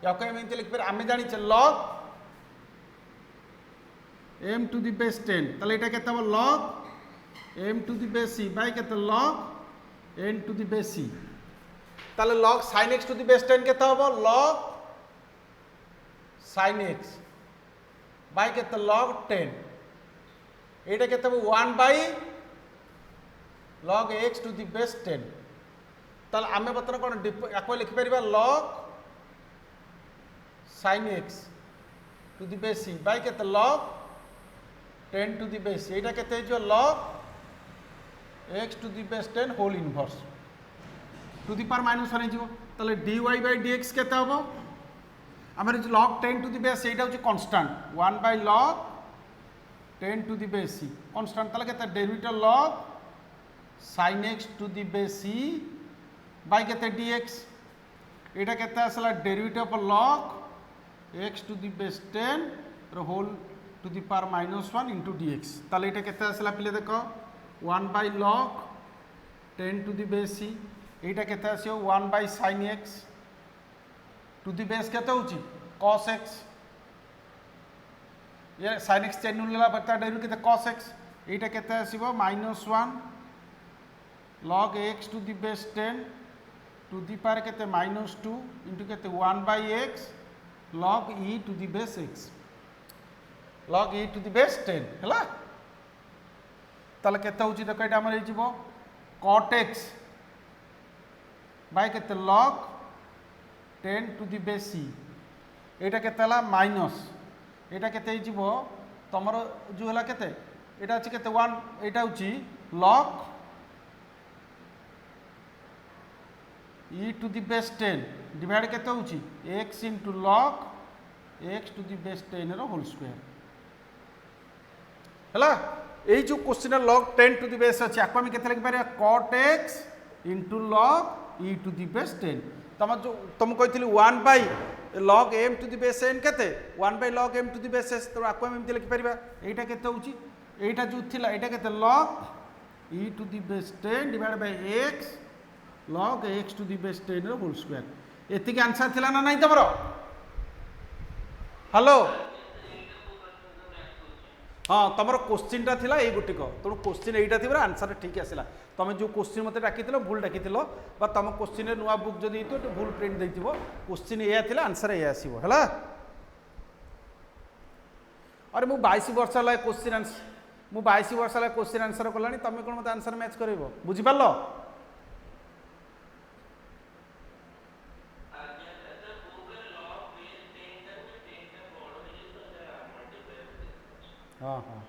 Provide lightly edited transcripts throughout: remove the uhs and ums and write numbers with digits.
या को एमती लिखिपर आम जाचे लग m टू द बेस 10 ताले এটা কেতে হবে log m to the base c by কেতে log n to the base c তাহলে log sin x to the base 10 কেতে হবে log sin x বাই কেতে log 10 এটা কেতে হবে 1 by log x to the base 10 তাহলে আমি বর্তমানে কোন একই লিখি পারিবা log sin x to the base c by केते log 10 to the base c एटा केते हो log x to the base 10 whole inverse to the power -1 हो ताले dy बाय dx केते होबो हमर log 10 टू द बेस एटा होची constant 1 by log 10 to the base c constant ताले केते derivative log sin x to the base c by केते dx एटा केते आसला derivative log x to the base 10 रो whole to the power -1 into dx ताले एटा केते आसला पिले देखो 1 by log 10 to the base c एटा केते आसियो 1 by sin x to the base केते होची cos x ये sin x चेंज होला बता डेरिवेटिव केते cos x एटा केते आसीबो -1 log x to the base 10 to the power केते -2 इंटू केते 1 by x log e to the base x log e to the base 10 हैला ताले केते होची देखो एटा हमर हेजिबो cot x बाय केते log 10 to the base c एटा केते हला माइनस एटा केते हेजिबो तमरो जो हला केते एटा अछि केते 1 एटा होची log e to the base 10 divide केते होची x into log x to the base 10 रो होल स्क्वायर हला एई जो question log 10 to the base अछि आको हम केते लिख पारे cot x into log e to the base 10 तम जो तुम कहितली 1 by log m to the base n केते 1 by log m to the base s तो आको हम एमति लिख परिबा एटा केते होची एटा जो थिला एटा केते log e to the base 10 divide by x log x to the base 10 रो होल स्क्वायर एति के आंसर थिला ना नाही तमरो हेलो हाँ तुम क्वेश्चन टा थिला ए गुटिक तेणु क्वेश्चन एटा थी आंसर ठीक आसला तुम जो क्वेश्चन मत डाक भूल डाक तुम क्वेश्चन नुआ बुक जदि भूल प्रिंट दे क्वेश्चन या आंसर या आसो है अरे मु 22 वर्ष है क्वेश्चन आंसर मु 22 वर्ष है क्वेश्चन आंसर कला तुम कौन मत आंसर मैच कर बुझिपार हाँ हाँ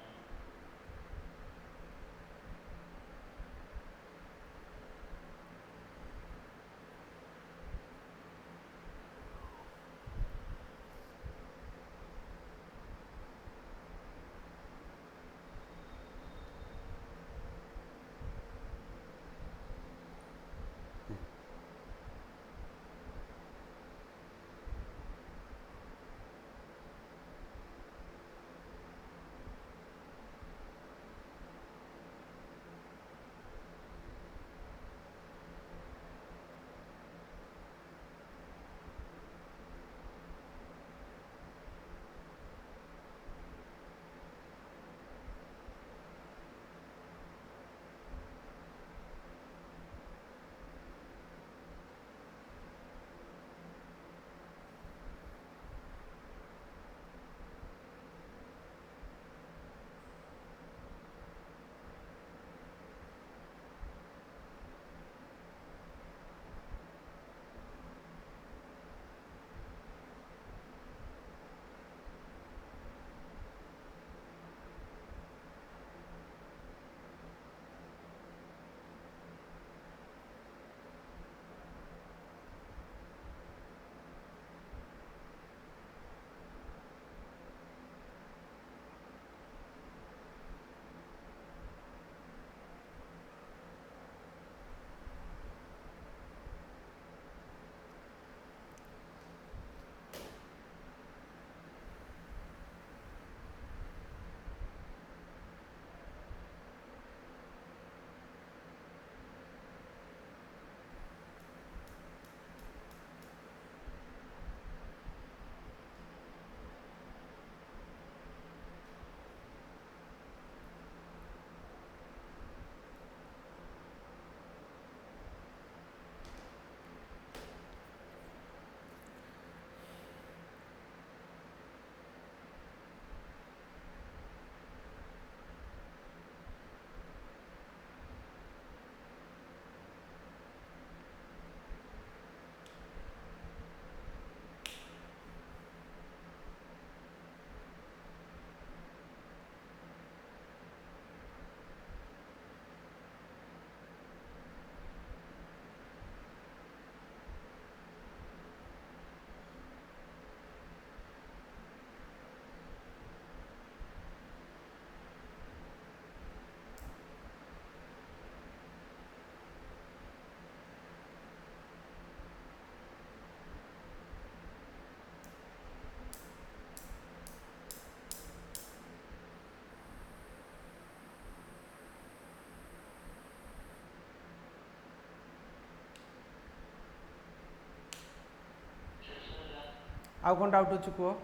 आउ कौन डाउट अच्छे कह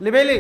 लिभेली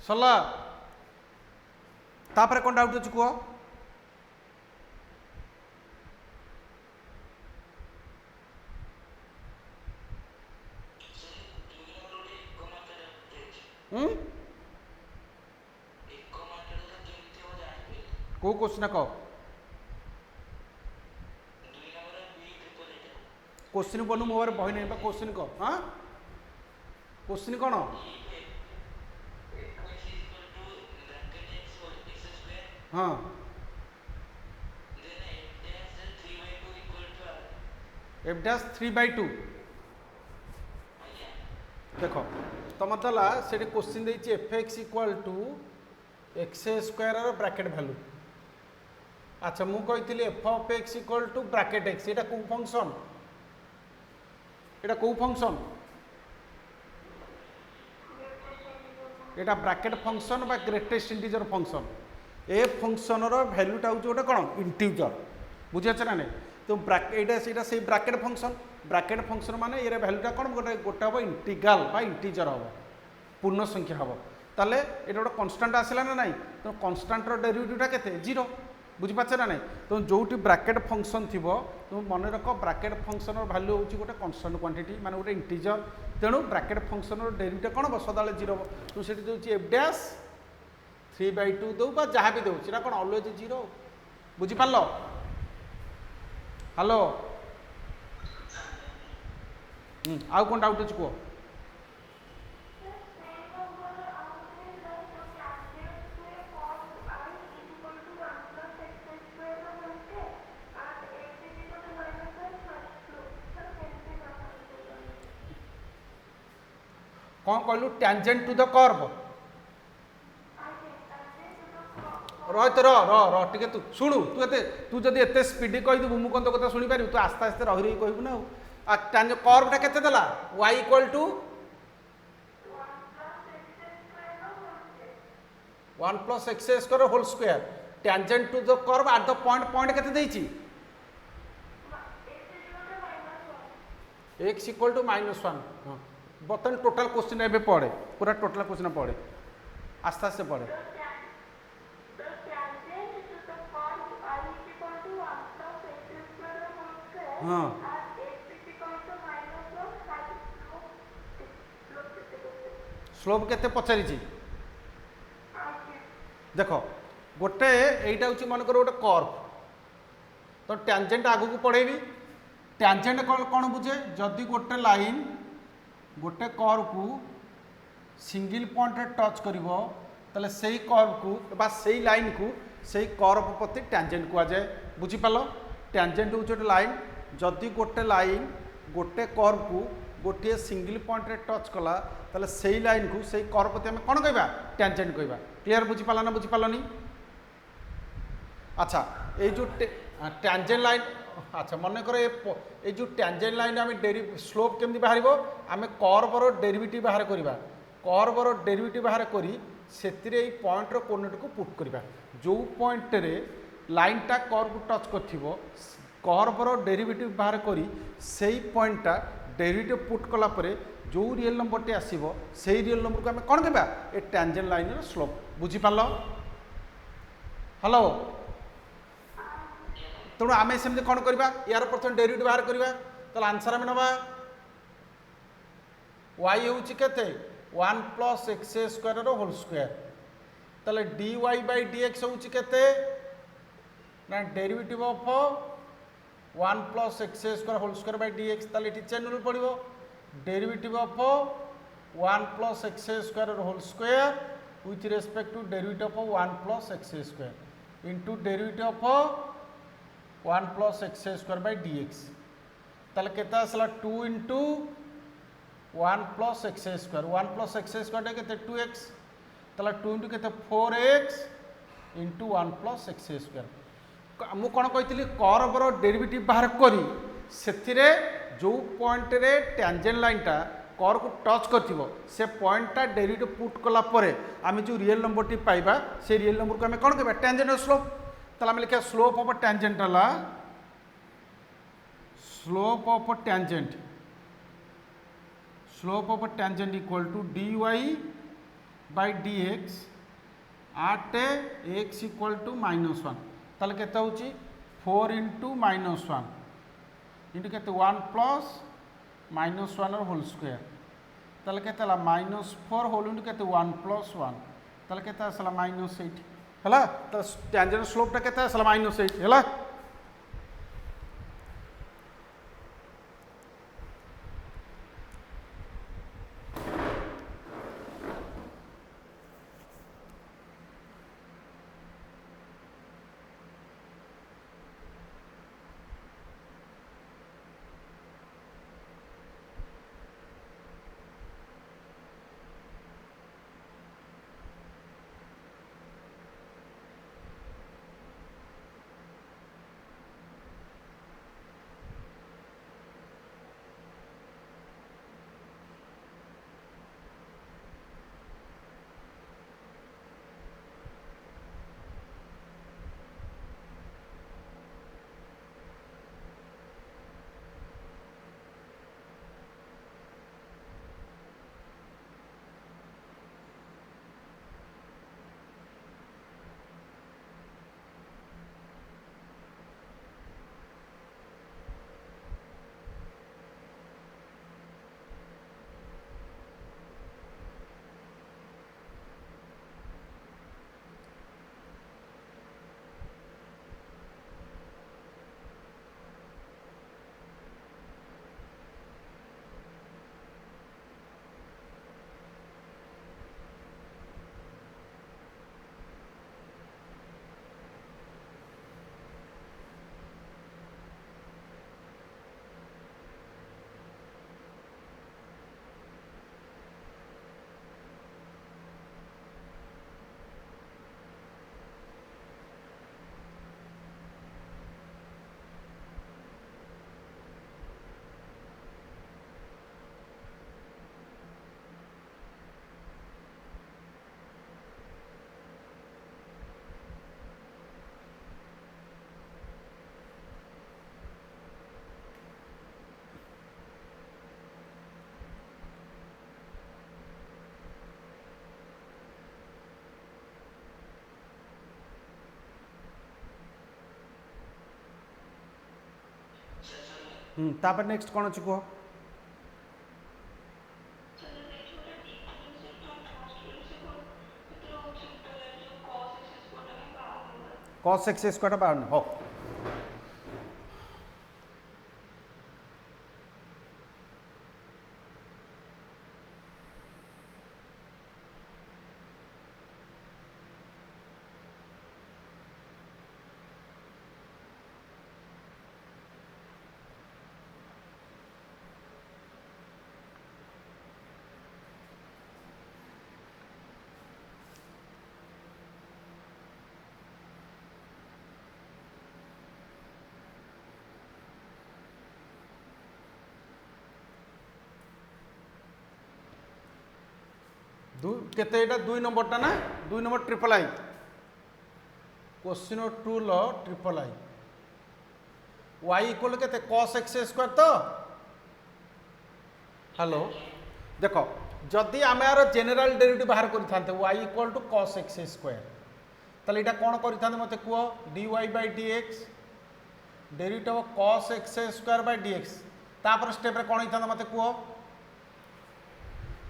सरला तापर कौन डाउट अच्छे कह कौ क्वेश्चन कह क्वेश्चन बनू मो बही नहीं क्वेश्चन कह हाँ क्वेश्चन कौन हाँ एफ डैश 3/2 देख तुम दला से क्वेश्चन देती f x equal to x square bracket value अच्छा मु कही f of x equal to bracket x ये कौ फंक्शन ये कौ फंक्शन ये ब्राकेट फंक्शन बा ग्रेटेस्ट इंटीजर फंक्शन ए फंक्शन भैल्यूटा हूँ गोटे कौन इंटीजर बुझीपाच ना नहीं तो ब्राकेट से ब्राकेट फंक्शन माने ये भैल्यूटा कौन गोटे गोटे हम इंटीग्राल बा इंटीजर हम पूर्ण संख्या हम ताले ये गोटे कन्स्टांट आसला ना नहीं तो कन्स्टांटर डेरिवेटिवटा केते 0 बुझीपाच ना नहीं तो जो ब्राकेट फंक्शन थी तुम मन रख ब्राकेट फंक्शन भैल्यू हूँ गोटे कन्स्टांट क्वांटिटी माने गोटे इंटीजर तेणु ब्राकेट फंक्शन डेरिवेटिव कौन हम सदा 0 तुम से दूसरी एफ डैश 3/2 दो जहाँ भी दो कौन अलवेज 0 बुझीपार हेलो आउ कौन डाउट अच्छे कह कौन कहलु टैंजेंट टू द कर्व रह तो रह टे तू शुणु तू जब एत स्पीड कहीदेबू मुझे तो कथा शुणी पारू तू आस्ते आस्ते रही रही कहबू ना कर्वटा केते देला y equal to 1 + x² whole square tangent to the curve at the point केते देइची x इक्वल टू -1 बर्तमान टोटाल क्वेश्चन एवं पढ़े पूरा टोटाल क्वेश्चन पढ़े आस्ते आस्ते पढ़े हाँ स्लोप केते पचारि देख गोटे यहीटा हूँ मन कर गोटे कर्व तो टैंजेंट आगू को पढ़ेबी टैंजेंट कौन बुझे जदि गोटे लाइन गोटे कर्व को सिंगल पॉइंट टच करिवो ताले सेही कर्व को बा सेही लाइन को सेही कर्व प्रति टैंजेंट कह जाए बुझीपाल टैंजेंट हूँ गोटे लाइन जदि गोटे लाइन गोटे कर्व को गोटे सिंगल पॉइंट टच कला ताले सेही लाइन को सेही कर्व प्रति आम कौन कहबा टैंजेंट कहबा क्लियर बुझीपाल ना बुझीपालनी अच्छा ये जो टैंजेंट लाइन अच्छा मन कर ये जो टैंजेंट लाइन आम स्लोप केमती बाहर आम कर्वर डेरिवेटिव बाहर करवा कर्वर डेरिवेटिव बाहर करी से पॉइंटर कोऑर्डिनेट को पुट करवा जो पॉइंट रे लाइनटा कर्व को टच कर कर्वर डेरिवेटिव बाहर करी से पॉइंटटा डेरिवेटिव पुट कला परे जो रियल नंबर टी आसीबो से रियल नंबर को आम कौन कहबा ए टैंजेंट लाइन स्लोप बुझीपाल हेलो तेणु आम सेमती कौन करवा यार प्रथम डेरिवेटिव बाहर करवा तो आंसर आम नवा y हूँ केते 1 plus x square whole square ताले dy बाय dx होउची केते ना derivative of 1 plus x square whole square by dx ताले इटी चेन रूल पड़िबो derivative of 1 plus x square whole square with respect to derivative of 1 plus x square into derivative of 1 plus x square by dx ताले केता असला 2 into 1 plus x square 1 plus x square के 2x ताला 2 into के 4x into 1 plus x square मु कौन कही कर्वर derivative बाहर करी से जो पॉइंट रे टैंजेंट लाइनटा कर्व को टच कर से पॉइंटटा डेरिवेटिव पुट कला परे आम जो रियल नंबर टी पाइबा से रियल नंबर को आम कौन कहबा टैंजेंट स्लोप ताला आम लिखा स्लोप ऑफ टैंजेंट हला slope of tangent slope of a tangent equal to dy by dx at x equal to -1 ताले केते होची 4 into -1 into केते 1 plus -1 होल स्क्वायर ताले केते ला -4 होल into केते 1 plus 1 ताले केते असला -8 हला त टेंजेंट स्लोप ता केते असला -8 हला तापर नेक्स्ट कौन अच्छी कह cos x स्क्वायर बाहर हो केते एटा 2 नंबरटा ना 2 नंबर ट्रिपल आई क्वेश्चन 2 लो ट्रिपल आई y इक्वल केते cos x स्क्वायर तो हेलो देखो जदि आम यार जेनेल डेरिवेटिव बाहर करते y equal to cos x square ताले एटा कोन करते मते कह dy bye dx derivative of cos x square by dx तापर स्टेप रे कोन होता मते कह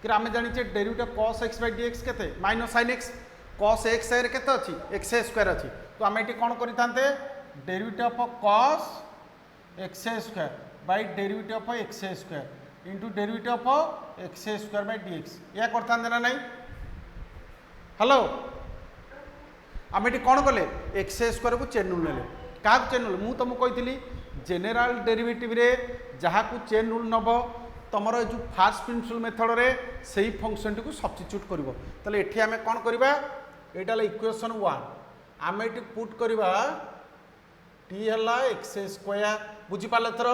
कि आम जाने derivative cos x by dx केते minus sin x cos x रे केते अछि x स्क्वायर अछि तो आम एटी कोन करितांते derivative of cos x square by derivative of x square into derivative of x square by dx या करतांते ना नहीं हेलो आम एटी कोन कले x स्क्वायर को चेन रूल नेले का चेन रूल मु तुमको कहितली जेनेराल डेरिवेटिव रे जहाँ को चेन रूल नब तुम जो फास्ट प्रिंसिपल मेथड रे सही फंक्शन टी को सब्स्टिट्यूट करिवो तले एठी आमे कोन करिबा एटा ला इक्वेशन 1 आमे एठी पुट करिबा t हला x स्क्वायर बुझी पाले थरो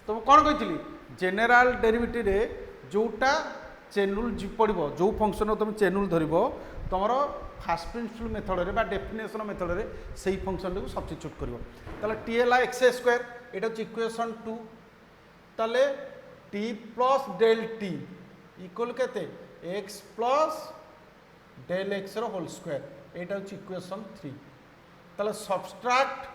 तुम कोन कहितली जेनेराल डेरिवेटिव रे जोटा चेन रूल जी पड़िबो जो फंक्शन तुम चेन रूल धरिबो तुमरो फास्ट प्रिंसिपल मेथड रे बा डेफिनेशन मेथड रे सही फंक्शन को सब्स्टिट्यूट करिवो तले t हला x स्क्वायर एटा छ इक्वेशन 2 तले t plus del t equal केते x प्लस डेल x रो होल स्क्वायर एटा छ इक्वेशन 3 तले subtract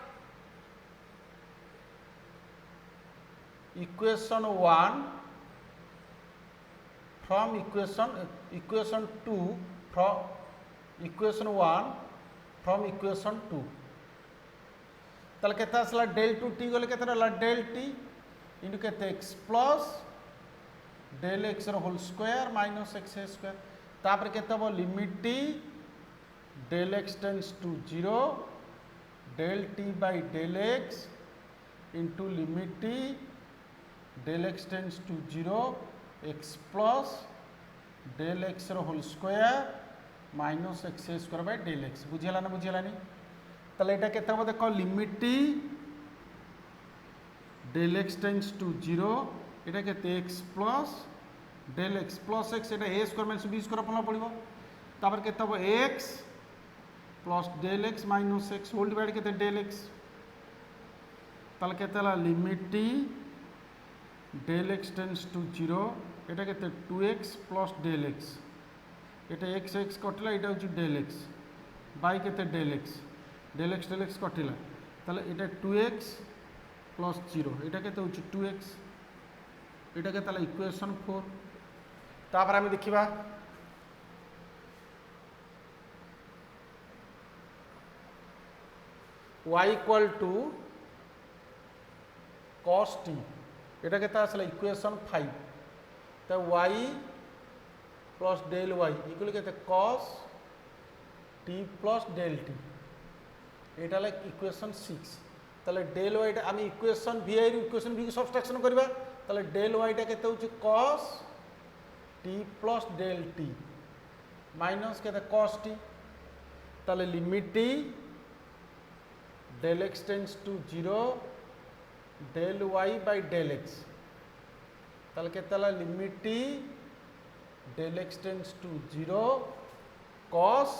equation 1 from equation 2 from equation 1 from equation 2 तले केते असला डेल टू टी गले केते रहला डेल टी इनटू केते x plus del x whole square minus x square तापर केते हो limit t del x tends to 0 del t by del x into limit t del x tends to 0 x plus del x whole square minus x square by del x बुझेला ना बुझेलानी तले एटा केते हो देखो limit t del x tends to 0 एटा केते x plus del x plus x एटा a square minus b square अपन पड़िबो तापर केते हो x plus del x minus x whole divide केते डेल एक्स ताल केते ला limit t del x tends to 0 एटा केते 2x प्लस डेल एक्स एटा x x कटला एटा होची डेल एक्स बाय केते डेल एक्स कटिला ताले एटा 2x प्लस 0 एटा केते होची 2x एटा के ताला इक्वेशन 4 तापर हम देखिबा y equal to cos t एटा के ता असला इक्वेशन 5 त y plus del y equal के cos t plus del t एटा लाइक इक्वेशन 6 तले डेल y टा हम इक्वेशन v रे इक्वेशन v की सब्स्ट्रैक्शन करबा तले डेल y टा केते होची cos t plus del t minus केते cos t तले limit t del x tends to 0 del y by del x तले केते ला limit t del x tends to 0 cos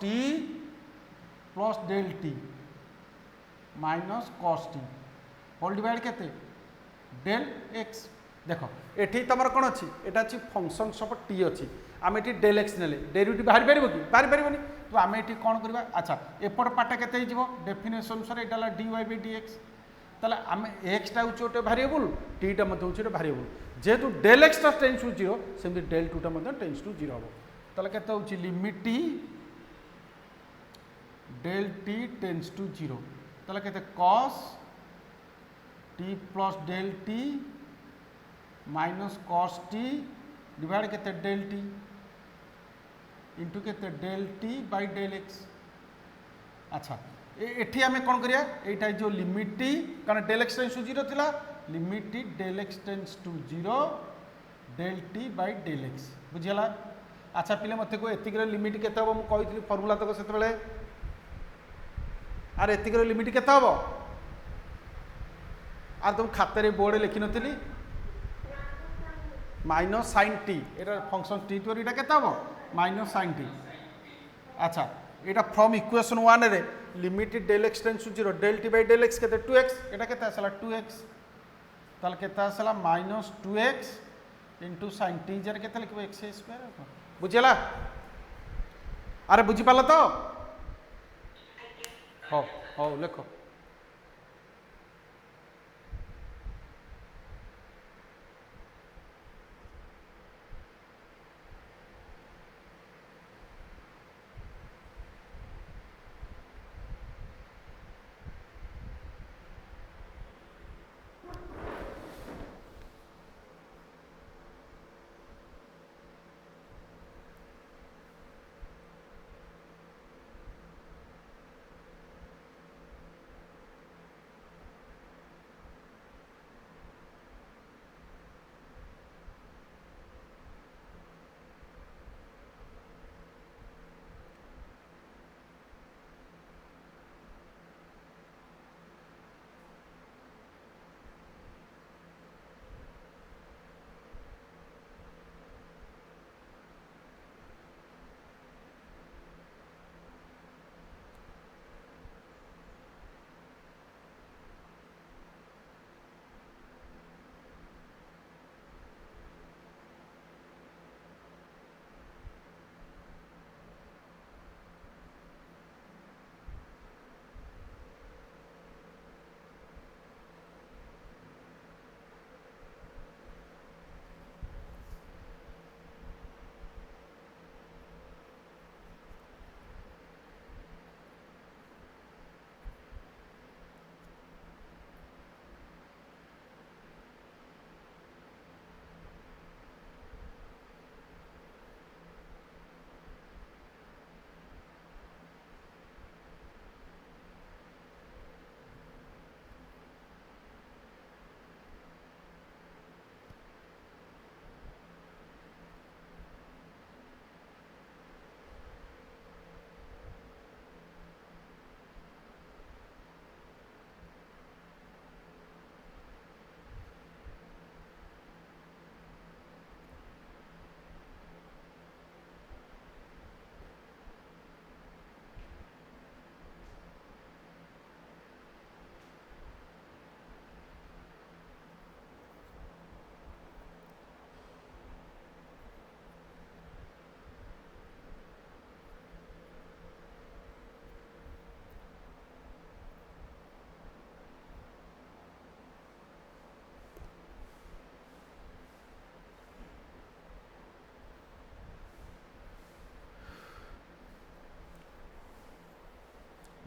t plus del t minus cos t whole divide केते del x देखो एठी तमर कोन अछि एटा अछि फंक्शन ऑफ t अछि आम एठी डेल x नेले डेरिवेटिव बाहर परिबो कि बाहर परिबोनी तो आम एठी कोन करबा अच्छा एपट पाटा केते हिजबो डेफिनेशन अनुसार एटा ला dy by dx तले आम x टा उच ओटे वेरिएबल t टा मते उच ओटे वेरिएबल जेतु डेल x टा टेंड्स टू 0 सेमि डेल 2 टा मते टेंड्स टू 0 हबो तले केते होची limit t del t tends to 0 तले केते cos t plus del t minus cos t divide केते डेल t इंटू केते del t by del x अच्छा एठी हमें कौन करिया एटा जो लिमिट t कारण डेल x टेंड्स टू 0 थिला limit t del x tends to 0 del t by del x बुझियला अच्छा पिले मते को एतिकर लिमिट केते हो म कहितली फार्मूला तक सेते बेले आर एतिकर लिमिट केते हो आ तुम खाते रे बोर्ड लिखि नथिली माइनस sin t एटा फंक्शन t तो एटा केते हो माइनस sin t अच्छा एटा फ्रॉम इक्वेशन 1 रे limit del x tends to 0 del t by del x केते 2x एटा केते आसला 2x ताल केते आसला minus 2x into sin t जर केते लिखबो x स्क्वायर बुझिला अरे बुझी पाला तो हो हो लिखो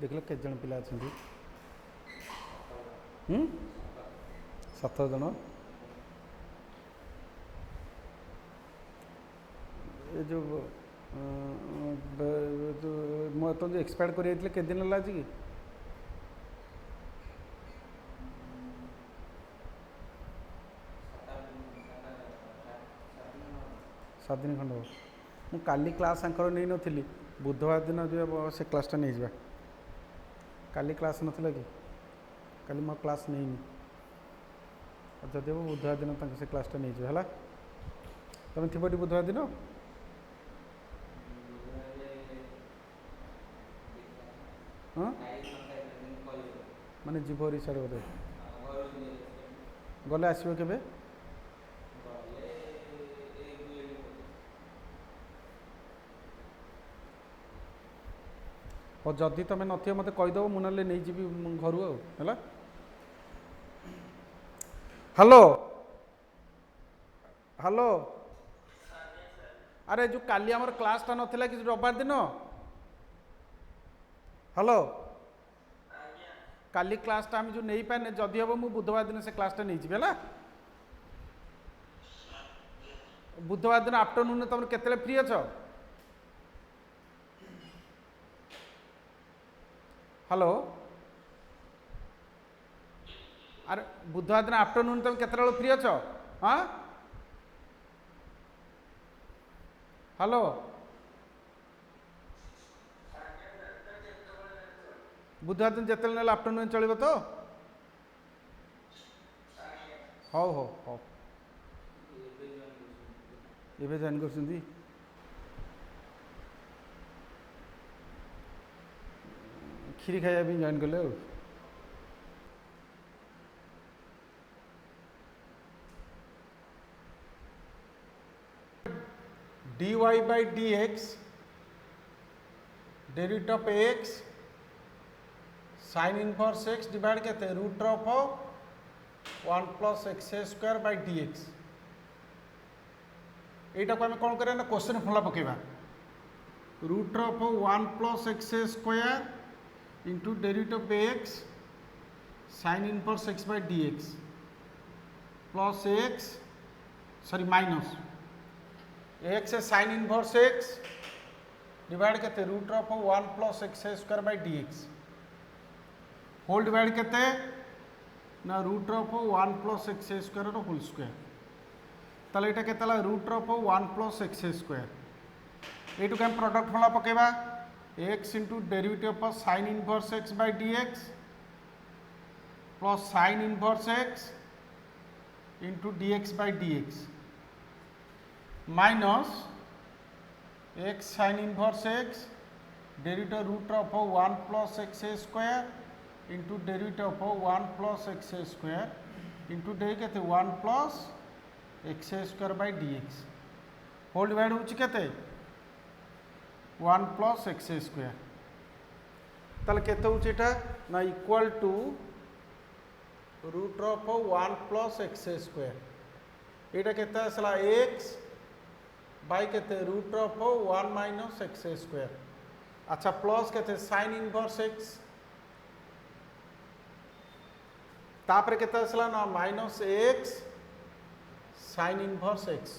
देख लो केते जन पिला अछंती 7 जन ये जो तुम जो एक्सपायर कर केते दिन है कि 7 दिन खंड हो मु काली क्लास आंकर नहीं नथिली बुधवार दिन जो से क्लासटा नहीं जा काली क्लास नथिला कि काली मो क्लास नहीं जदि हम बुधवार दिन तक से क्लासटा नहीं जा है तुम थी बुधवार दिन हाँ माने जीव रिसाड़ बोधे गले आसो के और जदि तुम नथ मत कहीदेव मुझे नहीं जी घर है हेलो हेलो अरे जो काली आमर क्लासटा नाला कि रविवार दिन हेलो काली क्लासटा आम जो नहीं पाने जदि हम मुझे बुधवार दिन से क्लासटा नहीं जी है बुधवार दिन आफ्टरनून तुम केते फ्री अछ हेलो अरे बुधवार दिन आफ्टरनून तुम केते फ्री अछ हाँ हेलो बुधवार दिन जिते ना आफ्टरनून चलो तो हौ हौ हौ ये जॉइन कर खीरी खाया भी जॉइन कले dy by dx derivative of x sin inverse x divide करते root of 1 plus x square by dx एटा को हम कौन करें ना क्वेश्चन फॉर्मूला पकेबा root of 1 plus x square into derivative of x sin inverse x by dx plus x sorry minus x sin inverse x divide करते root of 1 plus x square by dx whole divide करते ना root of 1 plus x square whole square ताले एटा केतला root of 1 plus x square एटू हम product formula पकेबा x into derivative of sin inverse x by dx plus sin inverse x into dx by dx minus x sin inverse x derivative root of 1 plus x square into derivative of 1 plus x square into डे के 1 plus x square by dx whole divide होची केते 1 plus x square ताले केते होची एटा ना equal to root of 1 plus x square एटा केते असला x बाय केते root of 1 minus x square अच्छा प्लस केते sin इनवर्स x तापर केते असला ना minus x sin inverse x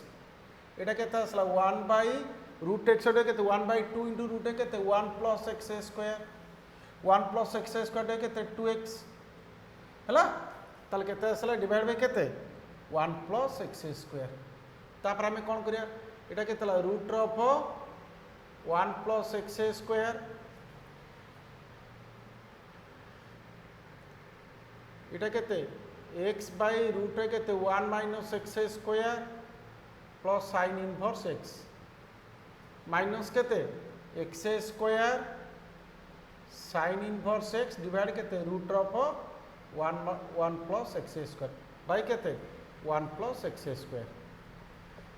एटा केते असला 1 बाय रूट x डे केते 1 बाय 2 इनटू रूट केते 1 plus x square 1 plus x square day केते 2x हला ताले केते असला डिवाइड बाय केते 1 प्लस एक्स स्क्वायर तापर हमें कोन करिया एटा केतला root of 1 plus x square एटा केते x बाय रूट केते 1 minus x square plus sin inverse x minus केते x square sin inverse x divide केते root of 1 plus x square by केते 1 प्लस एक्स स्क्वायर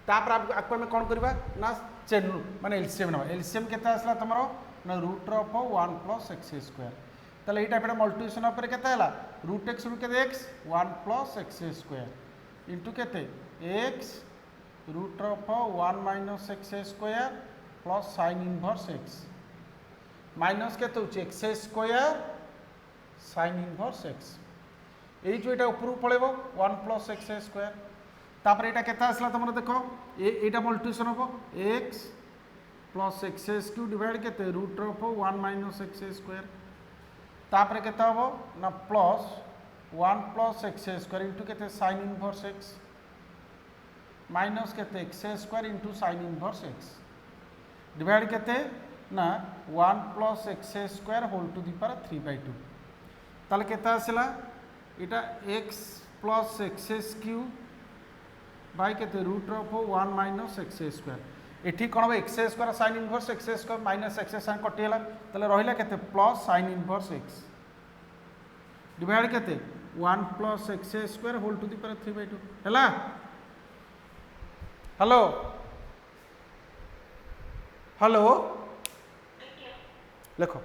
तापर आपको आम कौन करवा ना चेन माने एलसीएम ना एलसीएम केते आसला तमरो ना root of 1 plus x square ताले एटा एटा मल्टीप्लिकेशन ऊपर केते हला रूट x रूट केते x 1 plus x square into केते x root of 1 minus x square plus sin inverse x minus के x square sine inverse x ये जो यहाँ ऊपर पड़ेब 1 प्लस एक्स स्क्वायर तापर यहाँ के आसला तुम देख यहाँ मल्टिप्लिकेशन हम x plus x cube divide के root of 1 minus x square तापर के ना plus 1 plus x square into के साइन इनवर्स एक्स माइनस के x square into sine inverse x divide के ना 1 plus x square whole to the power 3/2 ताले के आसला इटा x plus x cube by के root of 1 minus x square एठी कौन x square sine inverse x square minus x sine कटिगला ताले रहिला केते plus sine inverse x divide केते 1 plus x square whole to the power 3/2 हैला hello hello लिखो